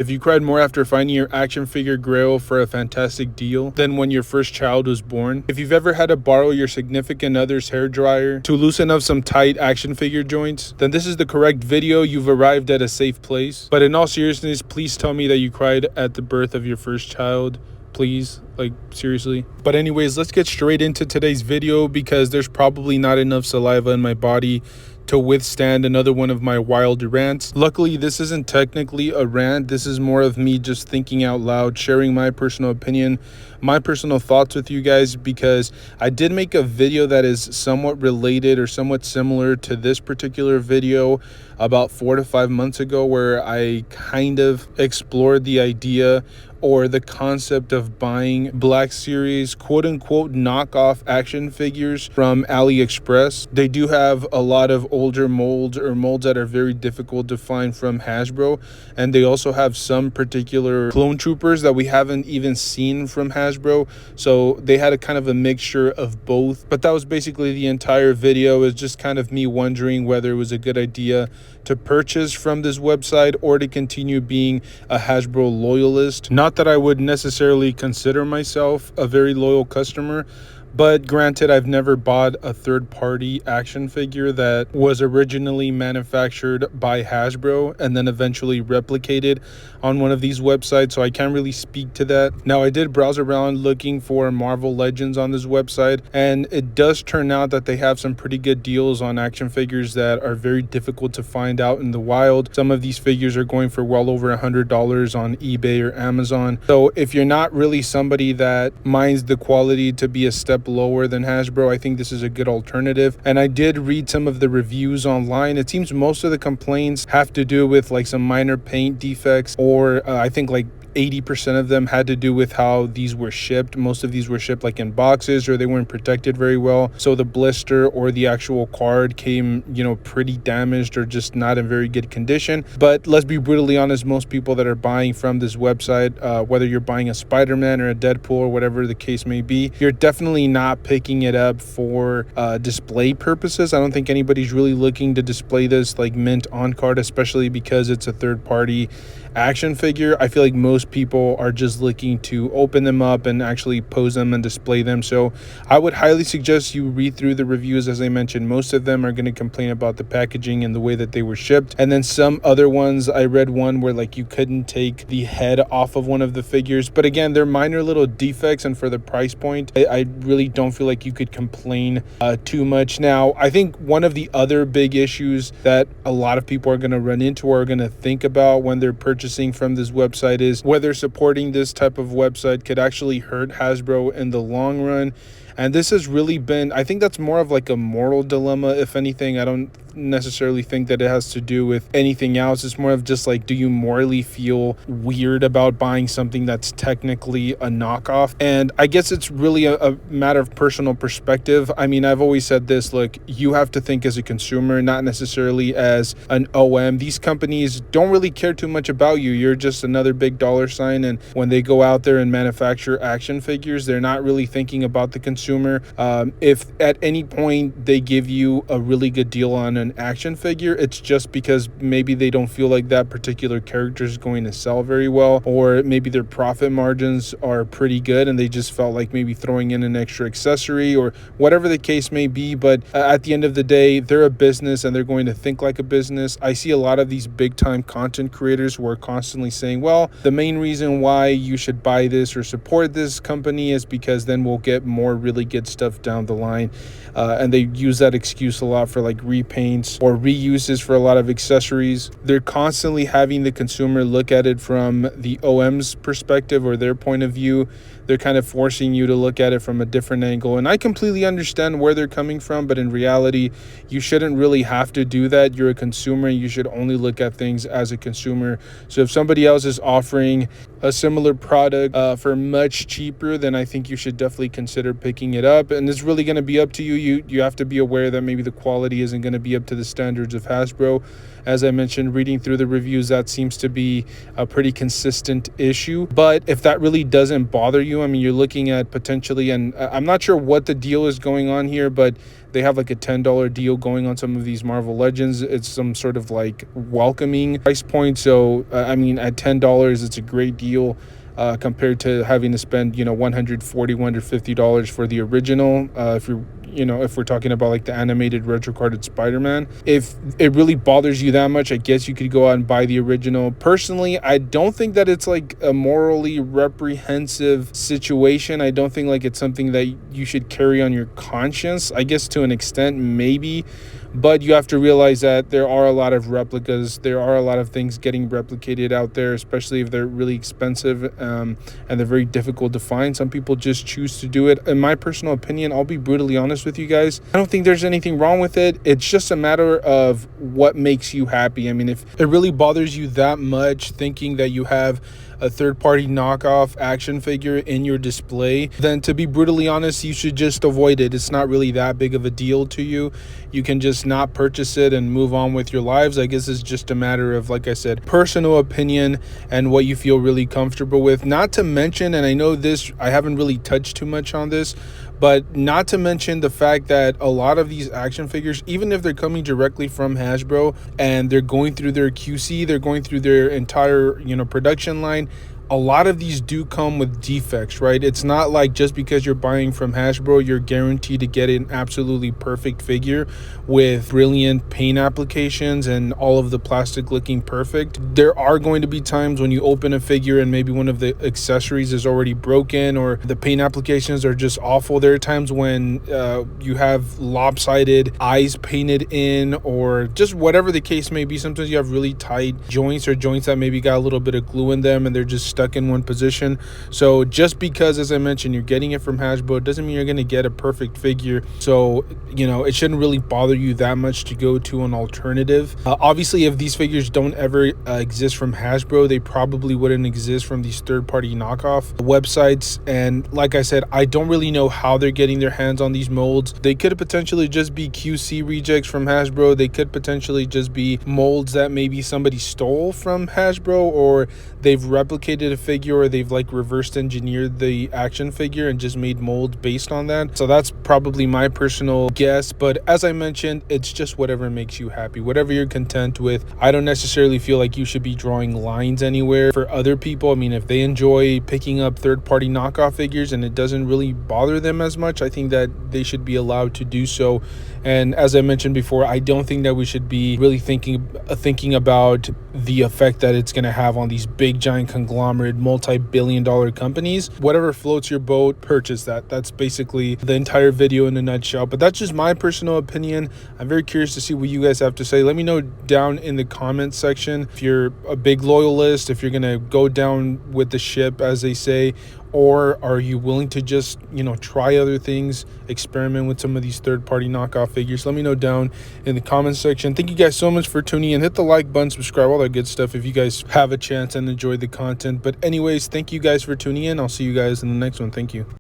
If you cried more after finding your action figure grail for a fantastic deal than when your first child was born. If you've ever had to borrow your significant other's hairdryer to loosen up some tight action figure joints, then this is the correct video. You've arrived at a safe place. But in all seriousness, please tell me that you cried at the birth of your first child. Please, like, seriously. But anyways, let's get straight into today's video because there's probably not enough saliva in my body to withstand another one of my wild rants. Luckily, this isn't technically a rant. This is more of me just thinking out loud, sharing my personal opinion, my personal thoughts with you guys, because I did make a video that is somewhat related or somewhat similar to this particular video about 4 to 5 months ago, where I kind of explored the idea or the concept of buying Black Series quote-unquote knockoff action figures from AliExpress. They do have a lot of older molds or molds that are very difficult to find from Hasbro, and they also have some particular clone troopers that we haven't even seen from Hasbro, so they had a kind of a mixture of both. But that was basically the entire video. Is just kind of me wondering whether it was a good idea to purchase from this website or to continue being a Hasbro loyalist. Not that I would necessarily consider myself a very loyal customer, but granted, I've never bought a third-party action figure that was originally manufactured by Hasbro and then eventually replicated on one of these websites, so I can't really speak to that. Now, I did browse around looking for Marvel Legends on this website, and it does turn out that they have some pretty good deals on action figures that are very difficult to find out in the wild. Some of these figures are going for well over $100 on eBay or Amazon. So if you're not really somebody that minds the quality to be a step lower than Hasbro, I think this is a good alternative. And I did read some of the reviews online. It seems most of the complaints have to do with like some minor paint defects, or I think like 80% of them had to do with how these were shipped. Most of these were shipped like in boxes, or they weren't protected very well, so the blister or the actual card came, pretty damaged or just not in very good condition. But let's be brutally honest, most people that are buying from this website, whether you're buying a Spider-Man or a Deadpool or whatever the case may be, you're definitely not picking it up for display purposes. I don't think anybody's really looking to display this like mint on card, especially because it's a third-party action figure. I feel like most people are just looking to open them up and actually pose them and display them. So I would highly suggest you read through the reviews. As I mentioned, most of them are going to complain about the packaging and the way that they were shipped, and then some other ones, I read one where like you couldn't take the head off of one of the figures, but again, they're minor little defects, and for the price point, I really don't feel like you could complain too much. Now, I think one of the other big issues that a lot of people are going to run into or are going to think about when they're purchasing from this website is whether supporting this type of website could actually hurt Hasbro in the long run. And this has really been, I think that's more of like a moral dilemma, if anything. I don't necessarily think that it has to do with anything else. It's more of just like, do you morally feel weird about buying something that's technically a knockoff? And I guess it's really a matter of personal perspective. I mean, I've always said this, look, you have to think as a consumer, not necessarily as an OM. These companies don't really care too much about you. You're just another big dollar sign. And when they go out there and manufacture action figures, they're not really thinking about the consumer. If at any point they give you a really good deal on an action figure, it's just because maybe they don't feel like that particular character is going to sell very well, or maybe their profit margins are pretty good and they just felt like maybe throwing in an extra accessory or whatever the case may be. But at the end of the day, they're a business and they're going to think like a business. I see a lot of these big time content creators who are constantly saying, well, the main reason why you should buy this or support this company is because then we'll get more really good stuff down the line, and they use that excuse a lot for like repaints or reuses for a lot of accessories. They're constantly having the consumer look at it from the OM's perspective or their point of view. They're kind of forcing you to look at it from a different angle, and I completely understand where they're coming from, but in reality, you shouldn't really have to do that. You're a consumer and you should only look at things as a consumer. So if somebody else is offering a similar product for much cheaper, then I think you should definitely consider picking it up. And it's really going to be up to you. You have to be aware that maybe the quality isn't going to be up to the standards of Hasbro. As I mentioned, reading through the reviews, that seems to be a pretty consistent issue. But if that really doesn't bother you, I mean, you're looking at potentially, and I'm not sure what the deal is going on here, but they have like a $10 deal going on some of these Marvel Legends. It's some sort of like welcoming price point. So, I mean, at $10, it's a great deal. Compared to having to spend, $140, $150 for the original. If we're talking about like the animated retro carded Spider-Man, if it really bothers you that much, I guess you could go out and buy the original. Personally, I don't think that it's like a morally reprehensive situation. I don't think like it's something that you should carry on your conscience. I guess to an extent, maybe. But you have to realize that there are a lot of replicas. There are a lot of things getting replicated out there, especially if they're really expensive and they're very difficult to find. Some people just choose to do it. In my personal opinion, I'll be brutally honest with you guys, I don't think there's anything wrong with it. It's just a matter of what makes you happy. I mean, if it really bothers you that much thinking that you have a third-party knockoff action figure in your display, then to be brutally honest, you should just avoid it. It's not really that big of a deal to you. You can just not purchase it and move on with your lives. I guess it's just a matter of, like I said, personal opinion and what you feel really comfortable with. Not to mention, and I know this, I haven't really touched too much on this, but not to mention the fact that a lot of these action figures, even if they're coming directly from Hasbro and they're going through their QC, they're going through their entire, production line, a lot of these do come with defects, right? It's not like just because you're buying from Hasbro, you're guaranteed to get an absolutely perfect figure with brilliant paint applications and all of the plastic looking perfect. There are going to be times when you open a figure and maybe one of the accessories is already broken or the paint applications are just awful. There are times when you have lopsided eyes painted in, or just whatever the case may be. Sometimes you have really tight joints or joints that maybe got a little bit of glue in them and they're just stuck in one position. So just because, as I mentioned, you're getting it from Hasbro, it doesn't mean you're going to get a perfect figure. So, it shouldn't really bother you that much to go to an alternative. Obviously, if these figures don't ever exist from Hasbro, they probably wouldn't exist from these third-party knockoff websites. And like I said, I don't really know how they're getting their hands on these molds. They could potentially just be QC rejects from Hasbro. They could potentially just be molds that maybe somebody stole from Hasbro, or they've replicated a figure, or they've like reversed engineered the action figure and just made molds based on that. So that's probably my personal guess. But as I mentioned, it's just whatever makes you happy, whatever you're content with. I don't necessarily feel like you should be drawing lines anywhere for other people. I mean, if they enjoy picking up third-party knockoff figures and it doesn't really bother them as much, I think that they should be allowed to do so. And as I mentioned before, I don't think that we should be really thinking about the effect that it's going to have on these big giant conglomerate multi-billion-dollar companies. Whatever floats your boat, purchase that. That's basically the entire video in a nutshell. But that's just my personal opinion. I'm very curious to see what you guys have to say. Let me know down in the comments section if you're a big loyalist, if you're going to go down with the ship, as they say, or are you willing to just, try other things, experiment with some of these third-party knockoff figures? Let me know down in the comments section. Thank you guys so much for tuning in. Hit the like button, subscribe, all that good stuff if you guys have a chance and enjoy the content. But anyways, thank you guys for tuning in. I'll see you guys in the next one. Thank you.